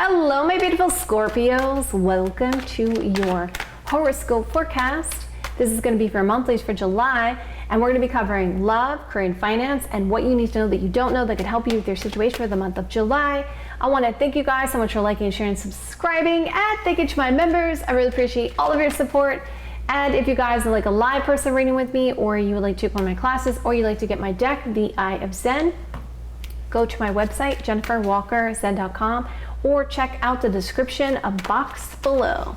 Hello, my beautiful Scorpios. Welcome to your horoscope forecast. This is going to be for monthlies for July, and we're going to be covering love, career, and finance, and what you need to know that you don't know that could help you with your situation for the month of July. I want to thank you guys so much for liking, sharing, subscribing, and thank you to my members. I really appreciate all of your support. And if you guys are like a live person reading with me, or you would like to take one of my classes, or you'd like to get my deck, The Eye of Zen, go to my website, JenniferWalkerZen.com, or check out the description box below.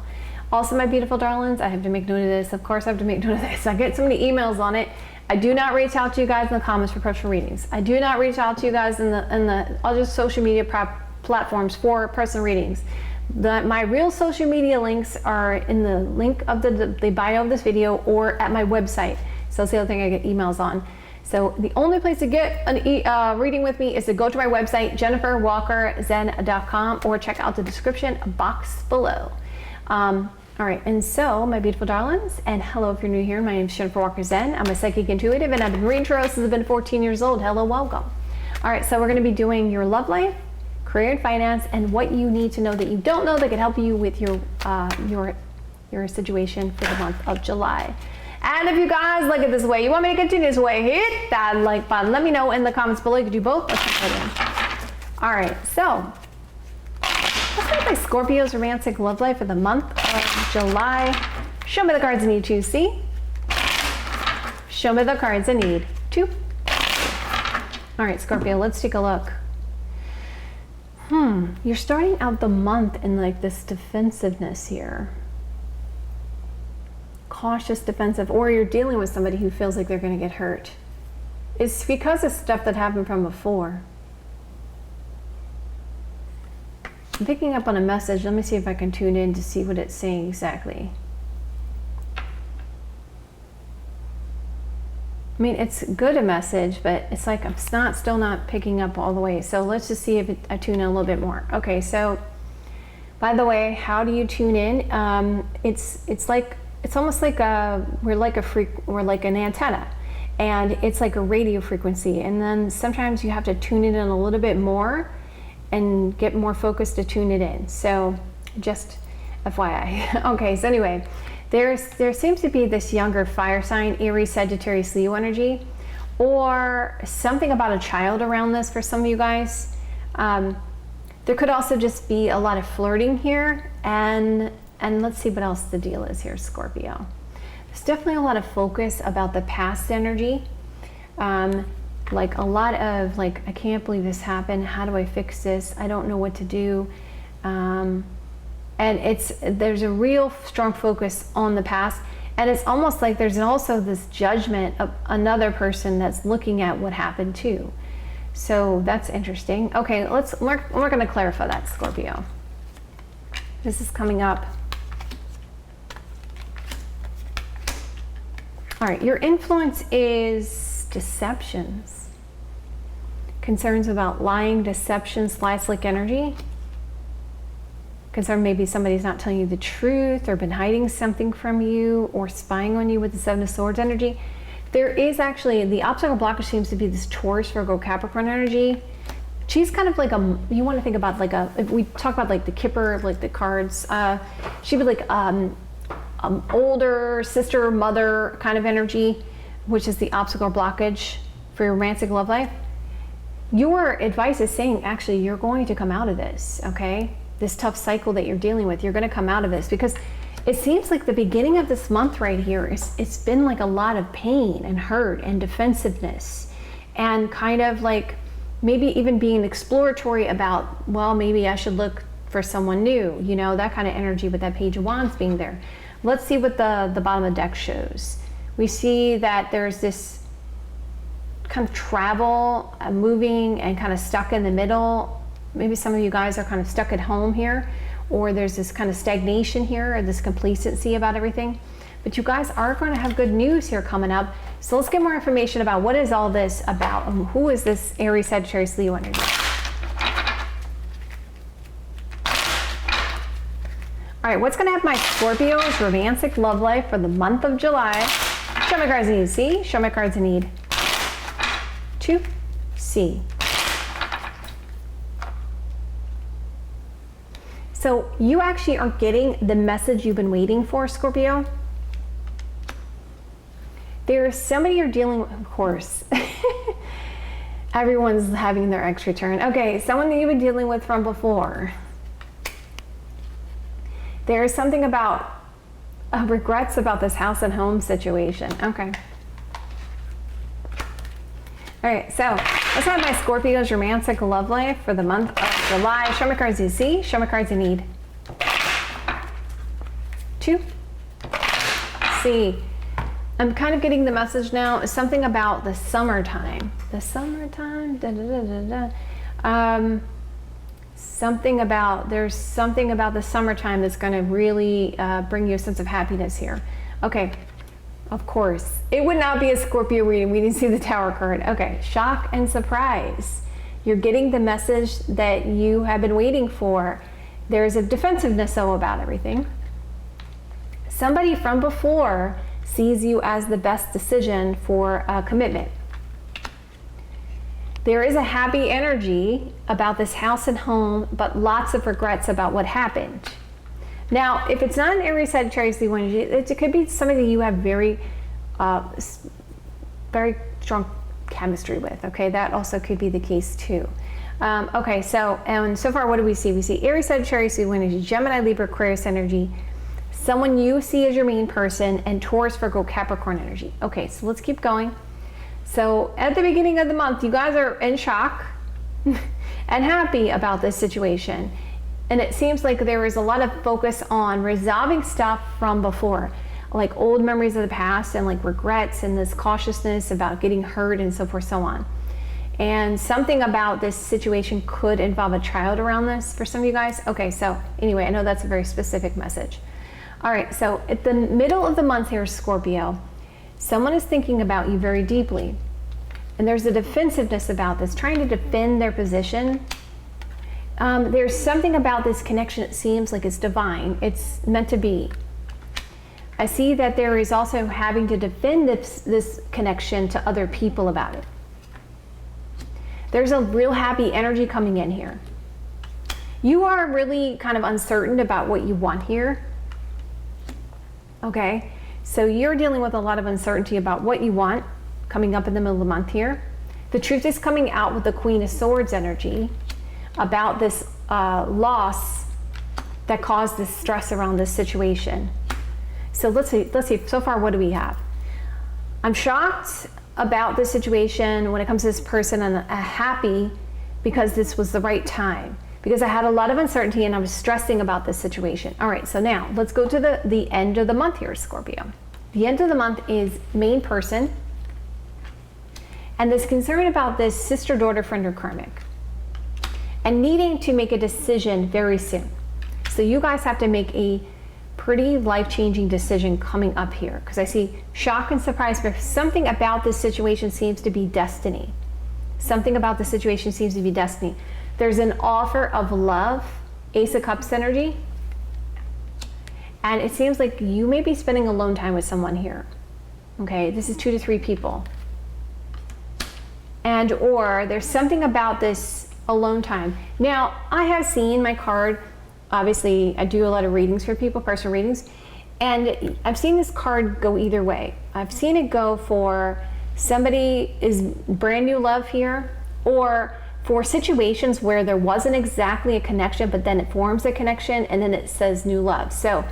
Also, my beautiful darlings, I have to make note of this. Of course, I have to make note of this. I get so many emails on it. I do not reach out to you guys in the comments for personal readings. I do not reach out to you guys in the other social media platforms for personal readings. My real social media links are in the link of the bio of this video or at my website. So that's the other thing I get emails on. So the only place to get a reading with me is to go to my website, JenniferWalkerZen.com, or check out the description box below. All right, and so my beautiful darlings, and hello if you're new here, my name is Jennifer Walker Zen. I'm a psychic intuitive, and I've been reading tarot since I've been 14 years old. Hello, welcome. All right, so we're going to be doing your love life, career and finance, and what you need to know that you don't know that could help you with your situation for the month of July. And if you guys like it this way, you want me to continue this way, hit that like button. Let me know in the comments below. You can do both. Let's jump right in. All right, so let's look at my Scorpio's romantic love life for the month of July. Show me the cards I need to see. Show me the cards I need to. All right, Scorpio, let's take a look. You're starting out the month in like this defensiveness here. Cautious, defensive, or you're dealing with somebody who feels like they're going to get hurt. It's because of stuff that happened from before. I'm picking up on a message. Let me see if I can tune in to see what it's saying exactly. I mean, it's good a message, but it's like I'm still not picking up all the way. So let's just see if I tune in a little bit more. Okay, so by the way, how do you tune in? It's almost like we're like an antenna, and it's like a radio frequency, and then sometimes you have to tune it in a little bit more and get more focused to tune it in. So just FYI. Okay, so anyway, there seems to be this younger fire sign, Aries, Sagittarius, Leo energy, or something about a child around this for some of you guys. There could also just be a lot of flirting here, and let's see what else the deal is here, Scorpio. There's definitely a lot of focus about the past energy. Like a lot of like, I can't believe this happened. How do I fix this? I don't know what to do. And there's a real strong focus on the past. And it's almost like there's also this judgment of another person that's looking at what happened too. So that's interesting. Okay, we're going to clarify that, Scorpio. This is coming up. All right, your influence is deceptions. Concerns about lying, deception, slick energy. Concern maybe somebody's not telling you the truth or been hiding something from you or spying on you with the Seven of Swords energy. There is actually, the obstacle blocker seems to be this Taurus, Virgo, Capricorn energy. She's kind of like you want to think about like if we talk about like the Kipper of like the cards, she'd be like older sister, mother kind of energy, which is the obstacle blockage for your romantic love life. Your advice is saying, actually, you're going to come out of this, okay? This tough cycle that you're dealing with, you're going to come out of this, because it seems like the beginning of this month right here, it's been like a lot of pain and hurt and defensiveness and kind of like maybe even being exploratory about, well, maybe I should look for someone new, you know, that kind of energy with that Page of Wands being there. Let's see what the bottom of the deck shows. We see that there's this kind of travel, moving, and kind of stuck in the middle. Maybe some of you guys are kind of stuck at home here, or there's this kind of stagnation here, or this complacency about everything. But you guys are going to have good news here coming up. So let's get more information about what is all this about. Who is this Aries, Sagittarius, Leo energy? All right, what's going to have my Scorpio's romantic love life for the month of July? Show me cards I need to see. Show me cards I need to see. So you actually are getting the message you've been waiting for, Scorpio. There's somebody you're dealing with, of course. Everyone's having their extra turn. Okay, someone that you've been dealing with from before. There is something about regrets about this house and home situation. Okay. All right, so let's have my Scorpio's romantic love life for the month of July. Show me cards you see. Show me cards you need. 2. See. I'm kind of getting the message now. Something about the summertime. The summertime. Da, da, da, da, da. There's something about the summertime that's going to really bring you a sense of happiness here. Okay. Of course. It would not be a Scorpio reading. We didn't see the Tower card. Okay. Shock and surprise. You're getting the message that you have been waiting for. There's a defensiveness, though, about everything. Somebody from before sees you as the best decision for a commitment. There is a happy energy about this house and home, but lots of regrets about what happened. Now, if it's not an Aries, Sagittarius, Leo energy, it could be somebody that you have very strong chemistry with. Okay, that also could be the case too. Okay, so far, what do we see? We see Aries, Sagittarius, Leo energy, Gemini, Libra, Aquarius energy, someone you see as your main person, and Taurus, Virgo, Capricorn energy. Okay, so let's keep going. So at the beginning of the month, you guys are in shock and happy about this situation. And it seems like there is a lot of focus on resolving stuff from before, like old memories of the past and like regrets and this cautiousness about getting hurt and so forth, so on. And something about this situation could involve a child around this for some of you guys. Okay, so anyway, I know that's a very specific message. All right, so at the middle of the month here, Scorpio, someone is thinking about you very deeply. And there's a defensiveness about this, trying to defend their position. There's something about this connection, it seems like it's divine. It's meant to be. I see that there is also having to defend this connection to other people about it. There's a real happy energy coming in here. You are really kind of uncertain about what you want here. Okay, so you're dealing with a lot of uncertainty about what you want coming up in the middle of the month here. The truth is coming out with the Queen of Swords energy about this loss that caused this stress around this situation. So let's see, so far what do we have? I'm shocked about this situation when it comes to this person, and happy because this was the right time, because I had a lot of uncertainty and I was stressing about this situation. All right, so now let's go to the end of the month here, Scorpio. The end of the month is main person, and this concern about this sister, daughter, friend, or karmic, and needing to make a decision very soon. So you guys have to make a pretty life-changing decision coming up here, because I see shock and surprise, but something about this situation seems to be destiny. Something about the situation seems to be destiny. There's an offer of love, Ace of Cups energy, and it seems like you may be spending alone time with someone here. Okay, this is 2 to 3 people. And or there's something about this alone time. Now, I have seen my card, obviously I do a lot of readings for people, personal readings, and I've seen this card go either way. I've seen it go for somebody is brand new love here, or for situations where there wasn't exactly a connection, but then it forms a connection and then it says new love. So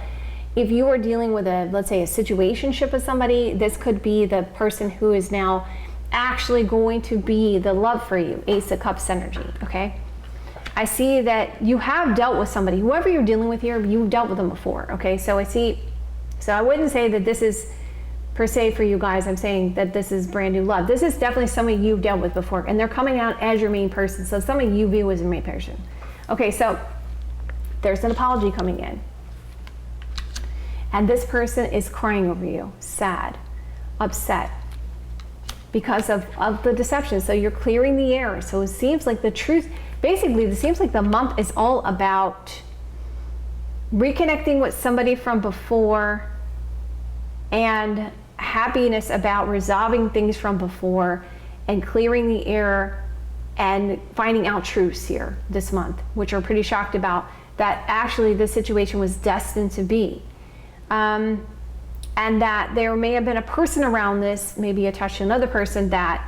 if you are dealing with let's say a situationship with somebody, this could be the person who is now actually going to be the love for you, Ace of Cups energy, okay? I see that you have dealt with somebody, whoever you're dealing with here, you've dealt with them before, okay? So I wouldn't say that this is per se for you guys. I'm saying that this is brand new love. This is definitely somebody you've dealt with before, and they're coming out as your main person. So somebody you view as your main person. Okay, so there's an apology coming in. And this person is crying over you, sad, upset, because of the deception. So you're clearing the air. So it seems like the truth, basically it seems like the month is all about reconnecting with somebody from before and happiness about resolving things from before and clearing the air and finding out truths here this month, which are pretty shocked about that actually this situation was destined to be. And that there may have been a person around this, maybe attached to another person, that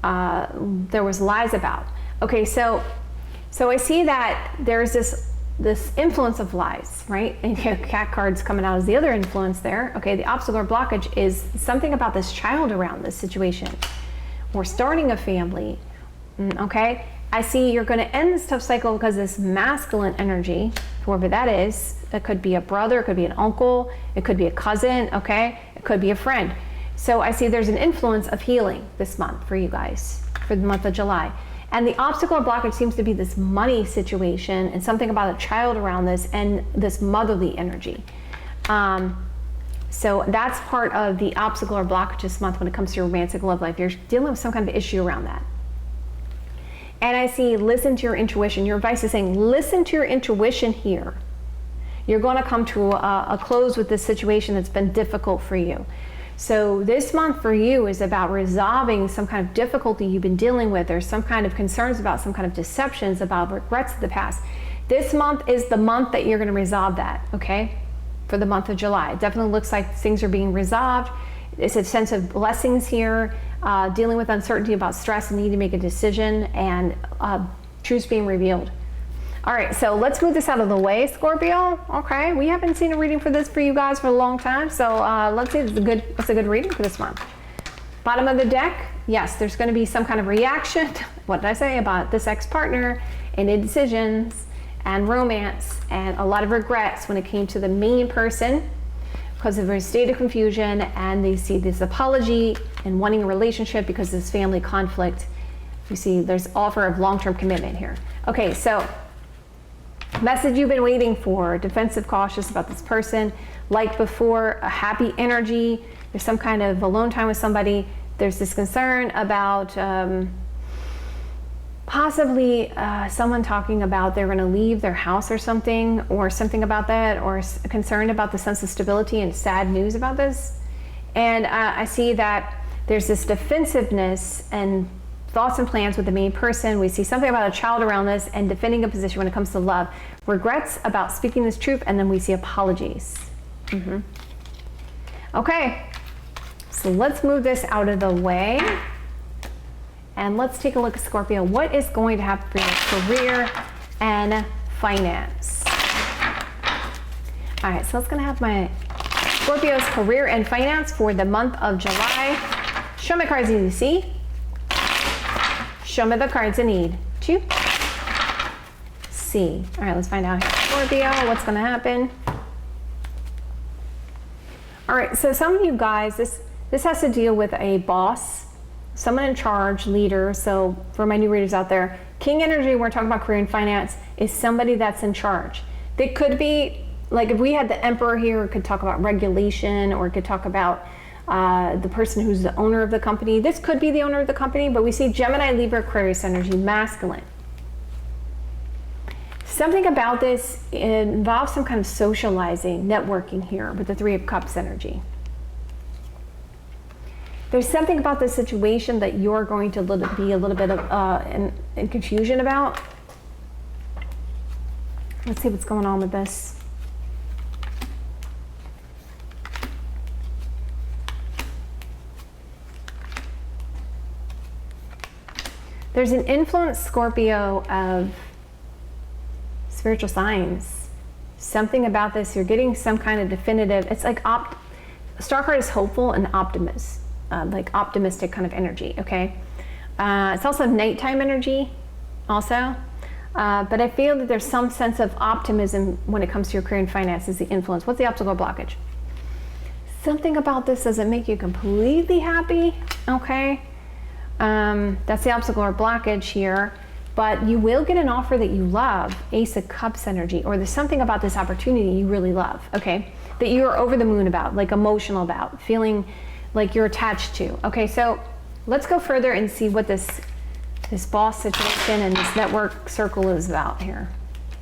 there was lies about. Okay, so I see that there's this influence of lies, right? And you know, cat cards coming out as the other influence there. Okay, the obstacle or blockage is something about this child around this situation, or starting a family. Okay, I see you're going to end this tough cycle because this masculine energy, whoever that is, it could be a brother, it could be an uncle, it could be a cousin, okay, it could be a friend. So I see there's an influence of healing this month for you guys, for the month of July. And the obstacle or blockage seems to be this money situation and something about a child around this and this motherly energy. So that's part of the obstacle or blockage this month when it comes to your romantic love life. You're dealing with some kind of issue around that. And I see listen to your intuition. Your advice is saying listen to your intuition here. You're going to come to a close with this situation that's been difficult for you. So this month for you is about resolving some kind of difficulty you've been dealing with, or some kind of concerns about some kind of deceptions, about regrets of the past. This month is the month that you're going to resolve that, okay? For the month of July. It definitely looks like things are being resolved. It's a sense of blessings here, dealing with uncertainty about stress and needing to make a decision, and truths being revealed. All right, so let's move this out of the way, Scorpio. Okay, we haven't seen a reading for this for you guys for a long time, so let's see what's a good reading for this month. Bottom of the deck, yes, there's going to be some kind of reaction. What did I say about this ex-partner, and indecisions, and romance, and a lot of regrets when it came to the main person because of a state of confusion, and they see this apology and wanting a relationship because of this family conflict. You see there's offer of long-term commitment here. Okay, so message you've been waiting for, defensive, cautious about this person. Like before, a happy energy. There's some kind of alone time with somebody. There's this concern about possibly someone talking about they're going to leave their house or something about that, or concerned about the sense of stability, and sad news about this. And I see that there's this defensiveness and thoughts and plans with the main person. We see something about a child around this, and defending a position when it comes to love. Regrets about speaking this truth, and then we see apologies. Okay, so let's move this out of the way. And let's take a look at Scorpio. What is going to happen for your career and finance? All right, so let's going to have my Scorpio's career and finance for the month of July. Show me cards you see. Show me the cards I need to see. All right, let's find out here. Scorpio, what's going to happen? All right, so some of you guys, this has to deal with a boss, someone in charge, leader. So for my new readers out there, King energy, we're talking about career and finance, is somebody that's in charge. They could be, like if we had the emperor here, it could talk about regulation, or it could talk about the person who's the owner of the company. This could be the owner of the company, but we see Gemini, Libra, Aquarius energy, masculine. Something about this involves some kind of socializing, networking here with the Three of Cups energy. There's something about this situation that you're going to be a little bit of in confusion about. Let's see what's going on with this. There's an influence, Scorpio, of spiritual signs. Something about this, you're getting some kind of definitive, it's like star card is hopeful and optimist. Like optimistic kind of energy, okay? It's also nighttime energy also. But I feel that there's some sense of optimism when it comes to your career and finances, the influence. What's the obstacle or blockage? Something about this doesn't make you completely happy, okay? That's the obstacle or blockage here. But you will get an offer that you love, Ace of Cups energy, or there's something about this opportunity you really love, okay? That you're over the moon about, like emotional about, feeling like you're attached to. Okay, so let's go further and see what this boss situation and this network circle is about here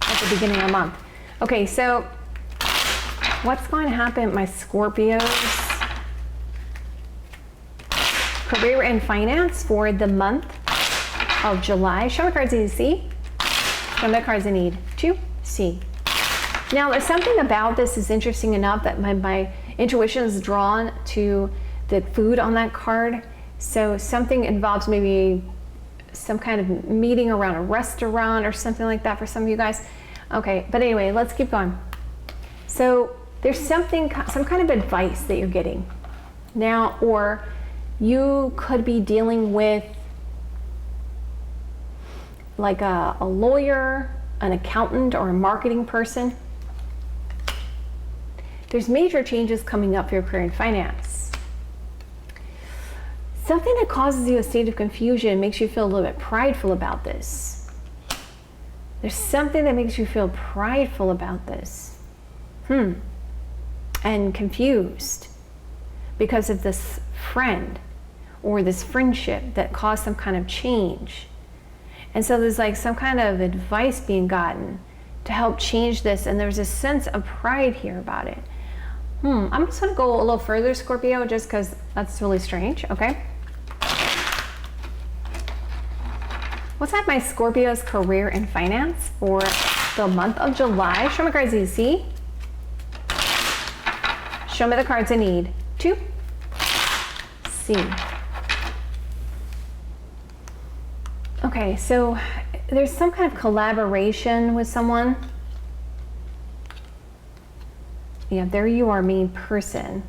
at the beginning of the month. Okay, so what's going to happen, my Scorpios? Career and finance for the month of July. Show me cards I need to see. Show me the cards I need to see. Now, there's something about this is interesting enough that my intuition is drawn to the food on that card. So something involves maybe some kind of meeting around a restaurant or something like that for some of you guys. Okay, but anyway, let's keep going. So there's some kind of advice that you're getting now, or you could be dealing with like a lawyer, an accountant, or a marketing person. There's major changes coming up for your career and finance. Something that causes you a state of confusion, makes you feel a little bit prideful about this. There's something that makes you feel prideful about this. And confused because of this friend or this friendship that caused some kind of change. And so there's like some kind of advice being gotten to help change this, and there's a sense of pride here about it. I'm just gonna go a little further, Scorpio, just because that's really strange, okay? What's up, my Scorpio's career and finance for the month of July? Show me cards you see. Show me the cards I need to see. Okay, so there's some kind of collaboration with someone. Yeah, there you are, main person.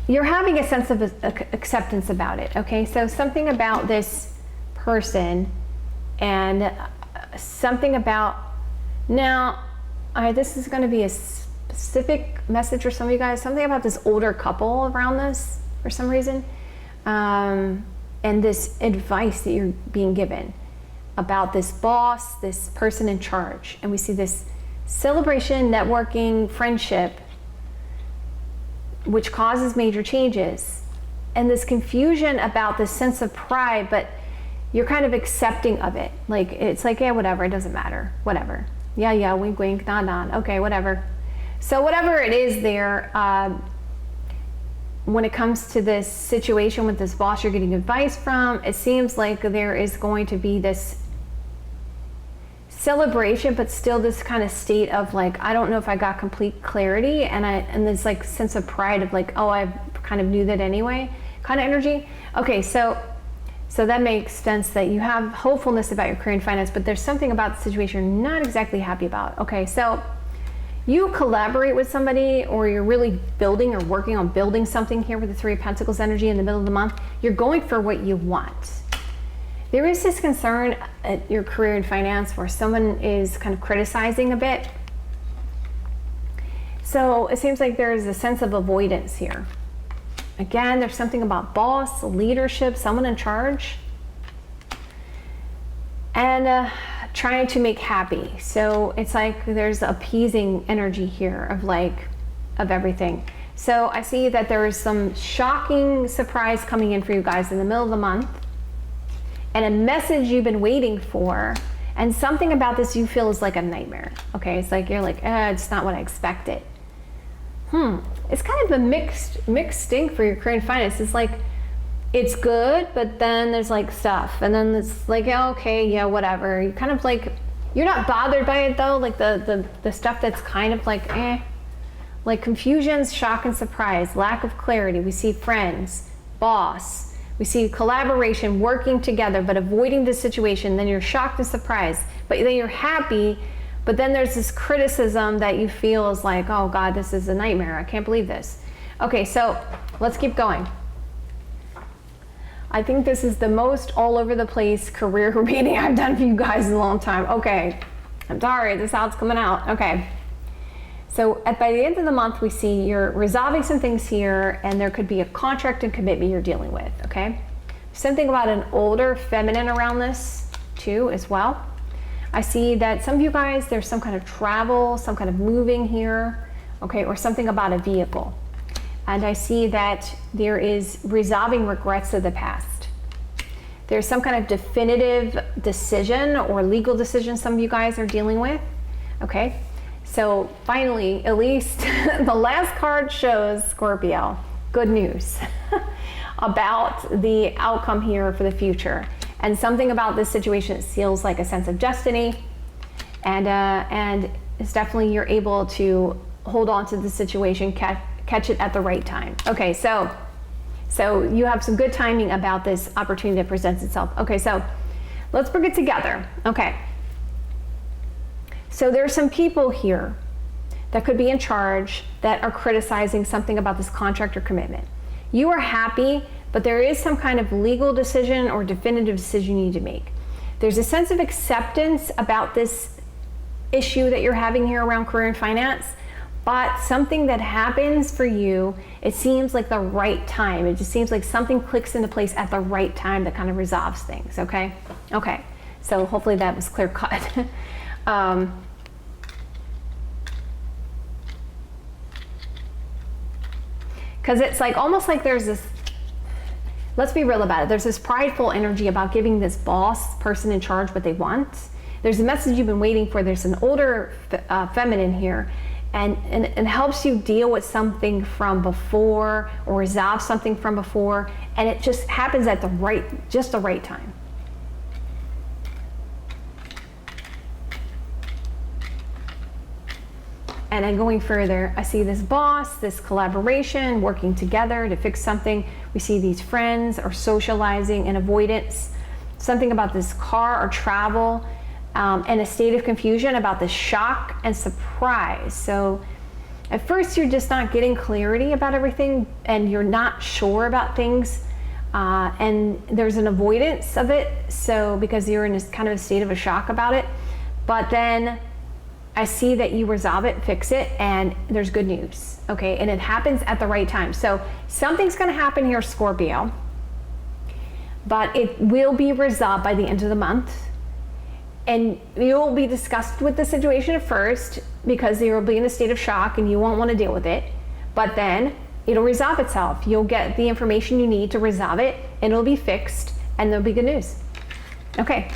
You're having a sense of acceptance about it, okay? So something about this person and something about, now, this is gonna be a specific message for some of you guys, something about this older couple around this for some reason, and this advice that you're being given about this boss, this person in charge. And we see this celebration, networking, friendship, which causes major changes, and this confusion about this sense of pride, but you're kind of accepting of it. Like, it's like, yeah, whatever, it doesn't matter, whatever. Yeah, wink, wink, nod, nod, okay, whatever. So whatever it is there, when it comes to this situation with this boss you're getting advice from, it seems like there is going to be this celebration, but still this kind of state of like, I don't know if I got complete clarity, and this like sense of pride of like, oh, I kind of knew that anyway, kind of energy. Okay, so that makes sense that you have hopefulness about your career and finance, but there's something about the situation you're not exactly happy about. Okay, so you collaborate with somebody, or you're really building or working on building something here with the Three of Pentacles energy in the middle of the month. You're going for what you want. There is this concern at your career and finance where someone is kind of criticizing a bit. So it seems like there is a sense of avoidance here. Again, there's something about boss, leadership, someone in charge, and trying to make happy. So it's like there's appeasing energy here of everything. So I see that there is some shocking surprise coming in for you guys in the middle of the month, and a message you've been waiting for, and something about this you feel is like a nightmare. Okay, it's like you're like, it's not what I expected. It's kind of a mixed thing for your career and finance. It's like, it's good, but then there's like stuff, and then it's like, yeah, okay, yeah, whatever. You kind of like, you're not bothered by it though, like the stuff that's kind of like, like confusions, shock and surprise, lack of clarity. We see friends, boss, we see collaboration, working together, but avoiding the situation. Then you're shocked and surprised, but then you're happy, but then there's this criticism that you feel is like, oh God, this is a nightmare. I can't believe this. Okay, so let's keep going. I think this is the most all over the place career reading I've done for you guys in a long time. Okay, I'm sorry, this is how it's coming out. Okay, so by the end of the month, we see you're resolving some things here, and there could be a contract and commitment you're dealing with, okay? Something about an older feminine around this too as well. I see that some of you guys, there's some kind of travel, some kind of moving here, okay, or something about a vehicle. And I see that there is resolving regrets of the past. There's some kind of definitive decision or legal decision some of you guys are dealing with, okay? So finally, at least the last card shows, Scorpio, good news about the outcome here for the future. And something about this situation feels like a sense of destiny, and it's definitely you're able to hold on to the situation, catch it at the right time. Okay, so you have some good timing about this opportunity that presents itself. Okay, so let's bring it together. Okay, so there's some people here that could be in charge that are criticizing something about this contract or commitment. You are happy, but there is some kind of legal decision or definitive decision you need to make. There's a sense of acceptance about this issue that you're having here around career and finance, but something that happens for you, it seems like the right time. It just seems like something clicks into place at the right time that kind of resolves things, okay? Okay, so hopefully that was clear cut. Because it's like almost like there's this, let's be real about it, there's this prideful energy about giving this boss person in charge what they want. There's a message you've been waiting for. There's an older feminine here, and it helps you deal with something from before or resolve something from before, and it just happens at the right time. And then going further, I see this boss, this collaboration, working together to fix something. We see these friends or socializing and avoidance. Something about this car or travel, and a state of confusion about this shock and surprise. So at first you're just not getting clarity about everything and you're not sure about things. And there's an avoidance of it. So because you're in this kind of a state of a shock about it, but then I see that you resolve it, fix it, and there's good news, okay? And it happens at the right time. So something's gonna happen here, Scorpio, but it will be resolved by the end of the month. And you'll be disgusted with the situation at first because you'll be in a state of shock and you won't wanna deal with it. But then it'll resolve itself. You'll get the information you need to resolve it and it'll be fixed and there'll be good news. Okay.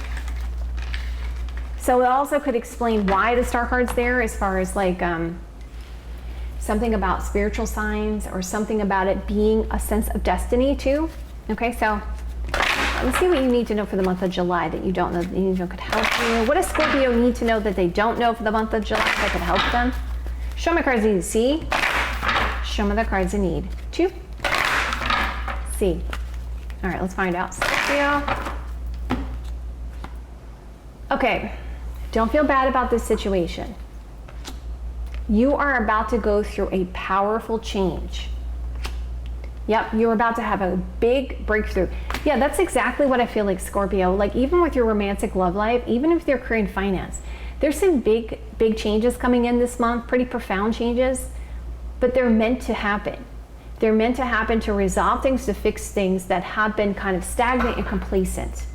So it also could explain why the star card's there, as far as like something about spiritual signs or something about it being a sense of destiny too. Okay, so let's see what you need to know for the month of July that you don't know that you need to know could help you. What does Scorpio need to know that they don't know for the month of July that could help them? Show me cards they need to see. Show me the cards they need to see. All right, let's find out. Scorpio. Okay. Don't feel bad about this situation. You are about to go through a powerful change. Yep, you're about to have a big breakthrough. Yeah, that's exactly what I feel like, Scorpio. Like even with your romantic love life, even with your career and finance, there's some big changes coming in this month, pretty profound changes, but they're meant to happen. They're meant to happen to resolve things, to fix things that have been kind of stagnant and complacent.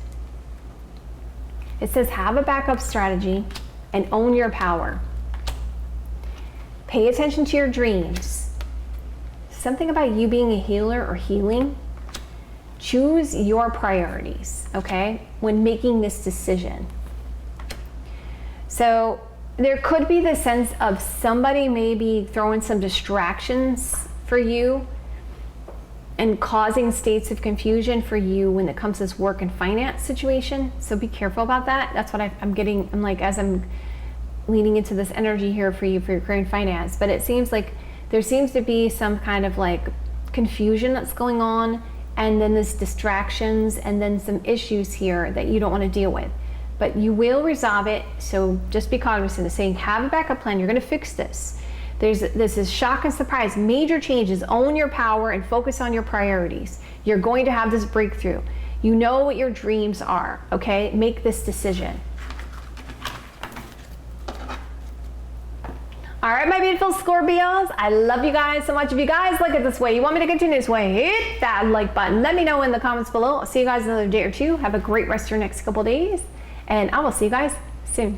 It says have a backup strategy and own your power. Pay attention to your dreams. Something about you being a healer or healing. Choose your priorities, okay, when making this decision. So there could be the sense of somebody maybe throwing some distractions for you and causing states of confusion for you when it comes to this work and finance situation. So be careful about that. That's what I'm getting. I'm like, as I'm leaning into this energy here for you for your career and finance. But it seems like there seems to be some kind of like confusion that's going on, and then there's distractions and then some issues here that you don't want to deal with. But you will resolve it. So just be cognizant of saying, have a backup plan. You're going to fix this. This is shock and surprise, major changes. Own your power and focus on your priorities. You're going to have this breakthrough. You know what your dreams are, okay? Make this decision. All right, my beautiful Scorpios, I love you guys so much. If you guys like it this way, you want me to continue this way, hit that like button. Let me know in the comments below. I'll see you guys another day or two. Have a great rest of your next couple days, and I will see you guys soon.